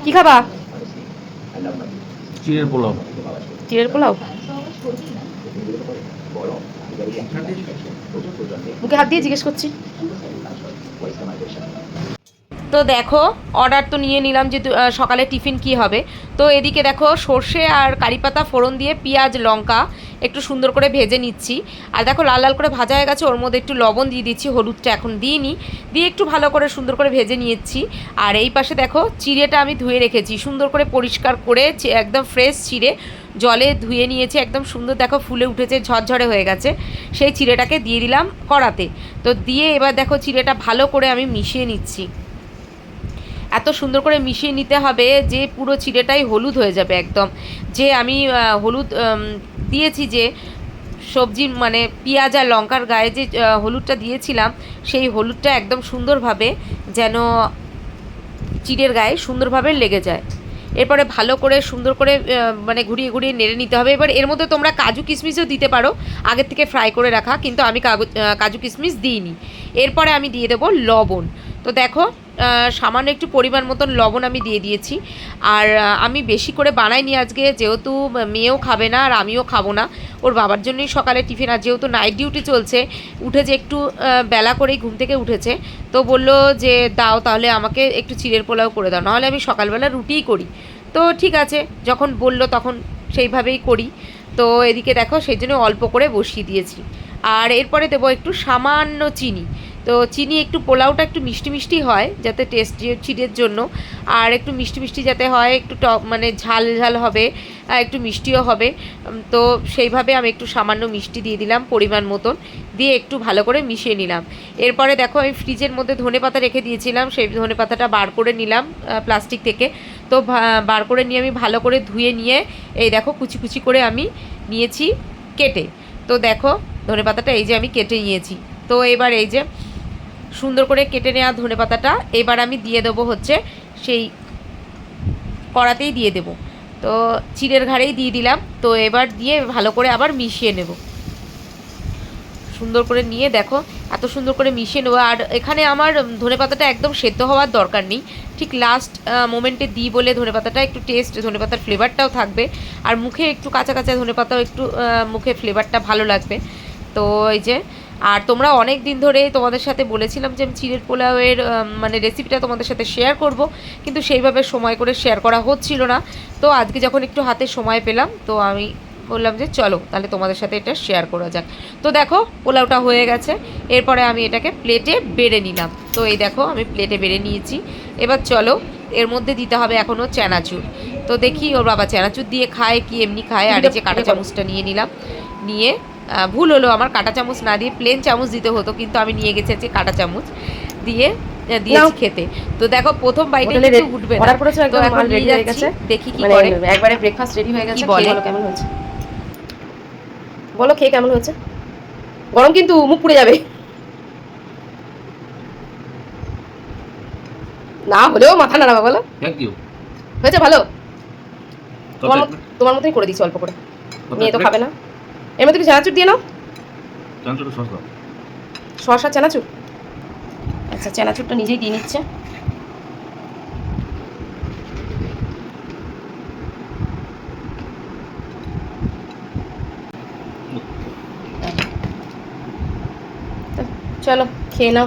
কি খাবা? চিড়ের পোলাও। চিড়ের পোলাও? মুখে হাত দিয়ে জিজ্ঞেস করছি। তো দেখো, অর্ডার তো নিয়ে নিলাম যে সকালে টিফিন কি হবে। তো এদিকে দেখো সর্ষে আর কারিপাতা ফোড়ন দিয়ে পেঁয়াজ লঙ্কা একটু সুন্দর করে ভেজে নিচ্ছি। আর দেখো লাল লাল করে ভাজা হয়ে গেছে, ওর মধ্যে একটু লবণ দিয়ে দিচ্ছি, হলুদটা এখন দিইনি, দিয়ে একটু ভালো করে সুন্দর করে ভেজে নিয়েছি। আর এই পাশে দেখো চিড়েটা আমি ধুয়ে রেখেছি, সুন্দর করে পরিষ্কার করে একদম ফ্রেশ চিড়ে জলে ধুয়ে নিয়েছি, একদম সুন্দর দেখো ফুলে উঠেছে, ঝরঝরে হয়ে গেছে। সেই চিড়েটাকে দিয়ে দিলাম কড়াতে। তো দিয়ে এবার দেখো চিড়েটা ভালো করে আমি মিশিয়ে নিচ্ছি। এত সুন্দর করে মিশিয়ে নিতে হবে যে পুরো চিড়েটাই হলুদ হয়ে যাবে একদম। যে আমি হলুদ দিয়েছি, যে সবজি মানে পেঁয়াজ আর লঙ্কার গায়ে যে হলুদটা দিয়েছিলাম, সেই হলুদটা একদম সুন্দরভাবে যেন চিড়ের গায়ে সুন্দরভাবে লেগে যায়। এরপরে ভালো করে সুন্দর করে মানে ঘুরিয়ে ঘুরিয়ে নেড়ে নিতে হবে। এবার এর মধ্যে তোমরা কাজু কিশমিশও দিতে পারো, আগের থেকে ফ্রাই করে রাখা, কিন্তু আমি কাজু কিশমিশ দিইনি। এরপরে আমি দিয়ে দেবো লবণ। তো দেখো সামান্য একটু পরিমাণ মতন লবণ আমি দিয়ে দিয়েছি। আর আমি বেশি করে বানাইনি আজকে, যেহেতু মেয়েও খাবে না আর আমিও খাবো না, ওর বাবার জন্যই সকালে টিফিন। আর যেহেতু নাইট ডিউটি চলছে, উঠে যে একটু বেলা করেই ঘুম থেকে উঠেছে, তো বললো যে দাও তাহলে আমাকে একটু চিড়ের পোলাও করে দাও, নাহলে আমি সকালবেলা রুটিই করি। তো ঠিক আছে, যখন বললো তখন সেইভাবেই করি। তো এদিকে দেখো সেই জন্য অল্প করে বসিয়ে দিয়েছি। আর এরপরে দেবো একটু সামান্য চিনি। তো চিনি একটু, পোলাওটা একটু মিষ্টি মিষ্টি হয় যাতে টেস্ট চিড়ের জন্য, আর একটু মিষ্টি মিষ্টি যাতে হয়, একটু টক মানে ঝাল ঝাল হবে, একটু মিষ্টিও হবে। তো সেইভাবে আমি একটু সামান্য মিষ্টি দিয়ে দিলাম পরিমাণ মতন, দিয়ে একটু ভালো করে মিশিয়ে নিলাম। এরপরে দেখো আমি ফ্রিজের মধ্যে ধনেপাতা রেখে দিয়েছিলাম, সেই ধনেপাতাটা বার করে নিলাম প্লাস্টিক থেকে। তো বার করে নিয়ে আমি ভালো করে ধুয়ে নিয়ে এই দেখো কুচি কুচি করে আমি নিয়েছি কেটে। তো দেখো ধনেপাতাটা এই যে আমি কেটে নিয়েছি। তো এবার এই যে সুন্দর করে কেটে নেওয়া ধনেপাতাটা এবার আমি দিয়ে দেবো হচ্ছে সেই কড়াতেই দিয়ে দেবো। তো চিড়ের ঘাড়েই দিয়ে দিলাম। তো এবার দিয়ে ভালো করে আবার মিশিয়ে নেব, সুন্দর করে নিয়ে দেখো এত সুন্দর করে মিশিয়ে নেবো। আর এখানে আমার ধনেপাতাটা একদম সেদ্ধ হওয়ার দরকার নেই, ঠিক লাস্ট মোমেন্টে দিই বলে ধনেপাতাটা একটু টেস্ট, ধনেপাতার ফ্লেভারটাও থাকবে, আর মুখে একটু কাঁচা কাঁচা ধনেপাতাও একটু মুখে ফ্লেভারটা ভালো লাগবে। তো এই যে, আর তোমরা অনেক দিন ধরে তোমাদের সাথে বলেছিলাম যে আমি চিড়ের পোলাওয়ের মানে রেসিপিটা তোমাদের সাথে শেয়ার করব, কিন্তু সেইভাবে সময় করে শেয়ার করা হচ্ছিল না। তো আজকে যখন একটু হাতে সময় পেলাম, তো আমি বললাম যে চলো তাহলে তোমাদের সাথে এটা শেয়ার করা যাক। তো দেখো পোলাওটা হয়ে গেছে, এরপরে আমি এটাকে প্লেটে বেড়ে নিলাম। তো এই দেখো আমি প্লেটে বেড়ে নিয়েছি। এবার চলো এর মধ্যে দিতে হবে এখনও চানাচুর। তো দেখি ওর বাবা চানাচুর দিয়ে খায় কি এমনি খায়। আর এই যে কাঁটা চামচটা নিয়ে নিলাম, নিয়ে ভুল হলো আমার, কাঁটা চামচ না দিয়ে প্লেন চামচ দিতে হতো, কিন্তু আমি নিয়ে গেছি আজকে কাঁটা চামচ দিয়ে দিয়েছি খেতে। তো দেখো প্রথম বাইটে কিন্তু উঠবে না, তো এখন নিয়ে যাচ্ছি দেখি কি করে। একবারে ব্রেকফাস্ট রেডি হয়ে গেছে, বলো কেমন হয়েছে, বলো খেয়ে কেমন হয়েছে। গরম কিন্তু মুখ পুড়ে যাবে, না হলেও মাথা নাড়াবা, বলো হয়েছে ভালো। তোমার মতোই করে দিচ্ছি অল্প করে, মেয়ে তো খাবে না। এর মধ্যে একটু চানাচুর দিয়ে নাও, শসা চানাচুর। আচ্ছা চানাচুরটা নিজেই দিয়ে নিচ্ছে। চলো খেয়ে নাও।